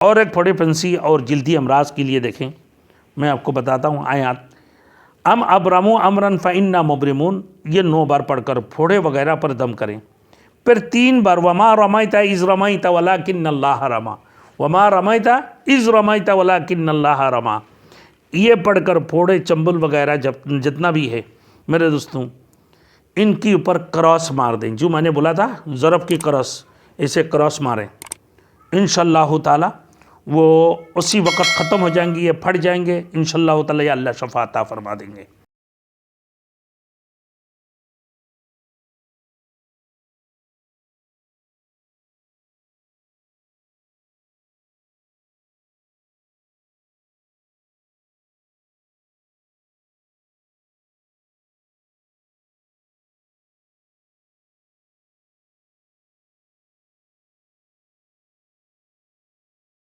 اور ایک پھوڑے پھنسی اور جلدی امراض کے لیے دیکھیں میں آپ کو بتاتا ہوں آیات. ام ابرموا امرا فانا مبرمون، یہ 9 بار پڑھ کر پھوڑے وغیرہ پر دم کریں. پھر 3 بار وما رمیت اذ رمیت ولکن اللہ رمی، وما رمیت اذ رمیت ولکن اللہ رمی. یہ پڑھ کر پھوڑے چنبل وغیرہ جتنا بھی ہے میرے دوستوں ان کی اوپر کراس مار دیں. جو میں نے بولا تھا ضرب کی کراس، اسے کراس ماریں انشاءاللہ تعالی وہ اسی وقت ختم ہو جائیں گے، یہ پھٹ جائیں گے انشاءاللہ تعالی، یا اللہ شفا عطا فرما دیں گے.